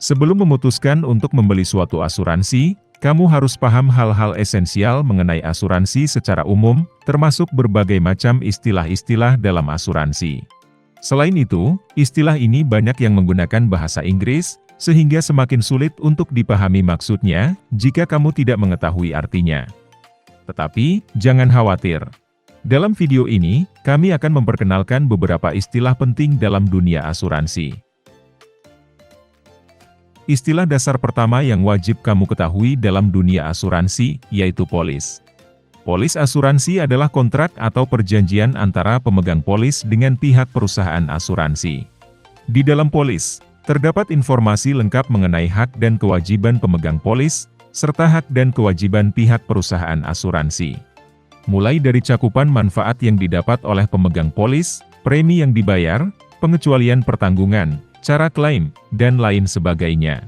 Sebelum memutuskan untuk membeli suatu asuransi, kamu harus paham hal-hal esensial mengenai asuransi secara umum, termasuk berbagai macam istilah-istilah dalam asuransi. Selain itu, istilah ini banyak yang menggunakan bahasa Inggris, sehingga semakin sulit untuk dipahami maksudnya, jika kamu tidak mengetahui artinya. Tetapi, jangan khawatir. Dalam video ini, kami akan memperkenalkan beberapa istilah penting dalam dunia asuransi. Istilah dasar pertama yang wajib kamu ketahui dalam dunia asuransi, yaitu polis. Polis asuransi adalah kontrak atau perjanjian antara pemegang polis dengan pihak perusahaan asuransi. Di dalam polis, terdapat informasi lengkap mengenai hak dan kewajiban pemegang polis, serta hak dan kewajiban pihak perusahaan asuransi. Mulai dari cakupan manfaat yang didapat oleh pemegang polis, premi yang dibayar, pengecualian pertanggungan, cara klaim, dan lain sebagainya.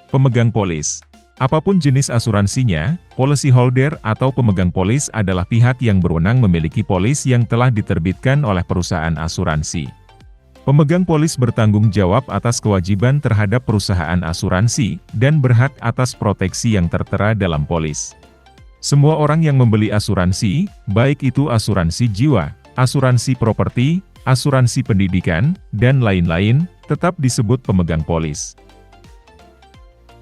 Pemegang polis. Apapun jenis asuransinya, policyholder atau pemegang polis adalah pihak yang berwenang memiliki polis yang telah diterbitkan oleh perusahaan asuransi. Pemegang polis bertanggung jawab atas kewajiban terhadap perusahaan asuransi, dan berhak atas proteksi yang tertera dalam polis. Semua orang yang membeli asuransi, baik itu asuransi jiwa, asuransi properti, asuransi pendidikan, dan lain-lain, tetap disebut pemegang polis.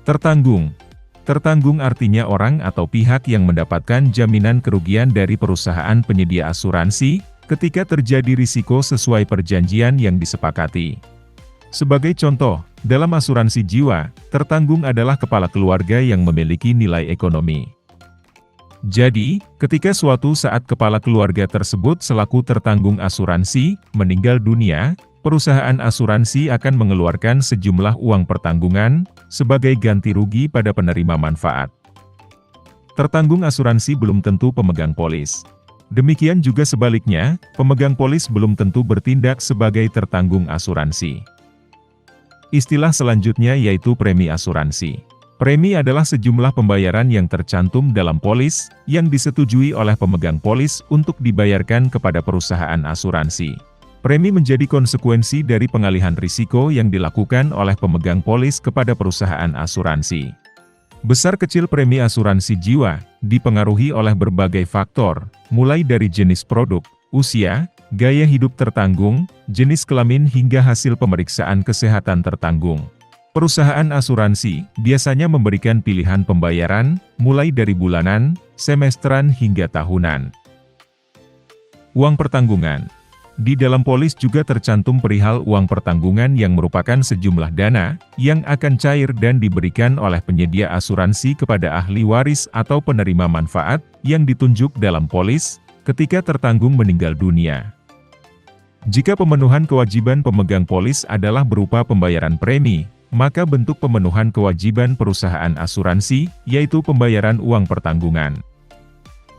Tertanggung. Tertanggung artinya orang atau pihak yang mendapatkan jaminan kerugian dari perusahaan penyedia asuransi, ketika terjadi risiko sesuai perjanjian yang disepakati. Sebagai contoh, dalam asuransi jiwa, tertanggung adalah kepala keluarga yang memiliki nilai ekonomi. Jadi, ketika suatu saat kepala keluarga tersebut selaku tertanggung asuransi, meninggal dunia, perusahaan asuransi akan mengeluarkan sejumlah uang pertanggungan, sebagai ganti rugi pada penerima manfaat. Tertanggung asuransi belum tentu pemegang polis. Demikian juga sebaliknya, pemegang polis belum tentu bertindak sebagai tertanggung asuransi. Istilah selanjutnya yaitu premi asuransi. Premi adalah sejumlah pembayaran yang tercantum dalam polis, yang disetujui oleh pemegang polis untuk dibayarkan kepada perusahaan asuransi. Premi menjadi konsekuensi dari pengalihan risiko yang dilakukan oleh pemegang polis kepada perusahaan asuransi. Besar kecil premi asuransi jiwa, dipengaruhi oleh berbagai faktor, mulai dari jenis produk, usia, gaya hidup tertanggung, jenis kelamin hingga hasil pemeriksaan kesehatan tertanggung. Perusahaan asuransi biasanya memberikan pilihan pembayaran, mulai dari bulanan, semesteran hingga tahunan. Uang pertanggungan. Di dalam polis juga tercantum perihal uang pertanggungan yang merupakan sejumlah dana, yang akan cair dan diberikan oleh penyedia asuransi kepada ahli waris atau penerima manfaat, yang ditunjuk dalam polis, ketika tertanggung meninggal dunia. Jika pemenuhan kewajiban pemegang polis adalah berupa pembayaran premi, maka bentuk pemenuhan kewajiban perusahaan asuransi, yaitu pembayaran uang pertanggungan.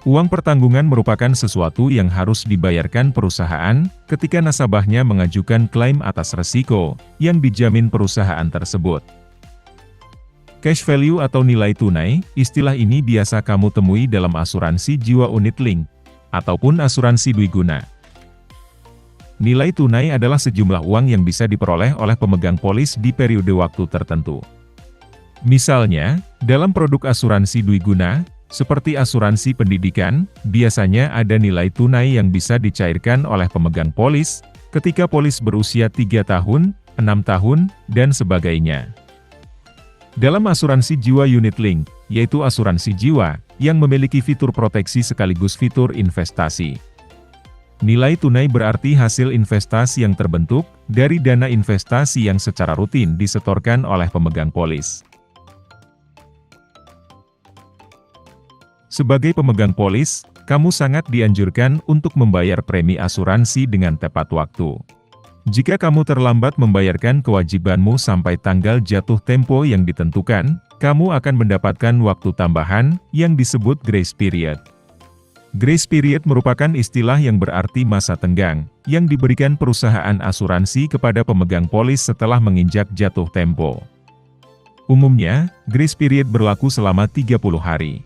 Uang pertanggungan merupakan sesuatu yang harus dibayarkan perusahaan, ketika nasabahnya mengajukan klaim atas resiko, yang dijamin perusahaan tersebut. Cash value atau nilai tunai, istilah ini biasa kamu temui dalam asuransi jiwa unit link, ataupun asuransi dwiguna. Nilai tunai adalah sejumlah uang yang bisa diperoleh oleh pemegang polis di periode waktu tertentu. Misalnya, dalam produk asuransi dwiguna, seperti asuransi pendidikan, biasanya ada nilai tunai yang bisa dicairkan oleh pemegang polis, ketika polis berusia 3 tahun, 6 tahun, dan sebagainya. Dalam asuransi jiwa unit link, yaitu asuransi jiwa, yang memiliki fitur proteksi sekaligus fitur investasi. Nilai tunai berarti hasil investasi yang terbentuk dari dana investasi yang secara rutin disetorkan oleh pemegang polis. Sebagai pemegang polis, kamu sangat dianjurkan untuk membayar premi asuransi dengan tepat waktu. Jika kamu terlambat membayarkan kewajibanmu sampai tanggal jatuh tempo yang ditentukan, kamu akan mendapatkan waktu tambahan, yang disebut grace period. Grace period merupakan istilah yang berarti masa tenggang, yang diberikan perusahaan asuransi kepada pemegang polis setelah menginjak jatuh tempo. Umumnya, grace period berlaku selama 30 hari.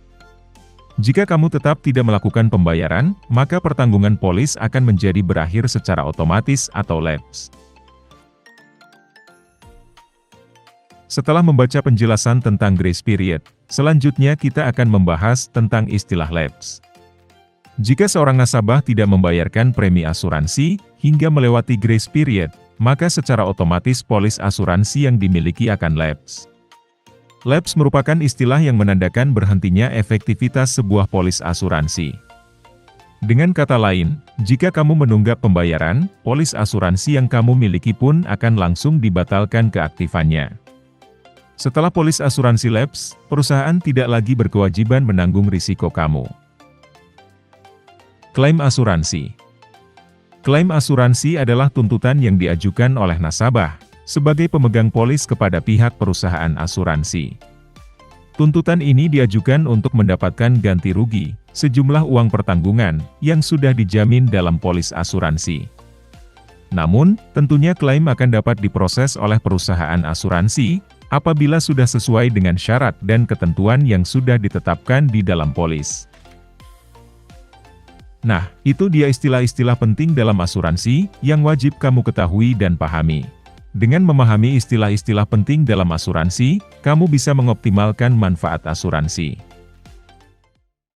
Jika kamu tetap tidak melakukan pembayaran, maka pertanggungan polis akan menjadi berakhir secara otomatis atau lapse. Setelah membaca penjelasan tentang grace period, selanjutnya kita akan membahas tentang istilah lapse. Jika seorang nasabah tidak membayarkan premi asuransi, hingga melewati grace period, maka secara otomatis polis asuransi yang dimiliki akan lapse. Lapse merupakan istilah yang menandakan berhentinya efektivitas sebuah polis asuransi. Dengan kata lain, jika kamu menunggak pembayaran, polis asuransi yang kamu miliki pun akan langsung dibatalkan keaktifannya. Setelah polis asuransi lapse, perusahaan tidak lagi berkewajiban menanggung risiko kamu. Klaim asuransi. Klaim asuransi adalah tuntutan yang diajukan oleh nasabah sebagai pemegang polis kepada pihak perusahaan asuransi. Tuntutan ini diajukan untuk mendapatkan ganti rugi, sejumlah uang pertanggungan yang sudah dijamin dalam polis asuransi. Namun, tentunya klaim akan dapat diproses oleh perusahaan asuransi apabila sudah sesuai dengan syarat dan ketentuan yang sudah ditetapkan di dalam polis. Nah, itu dia istilah-istilah penting dalam asuransi yang wajib kamu ketahui dan pahami. Dengan memahami istilah-istilah penting dalam asuransi, kamu bisa mengoptimalkan manfaat asuransi.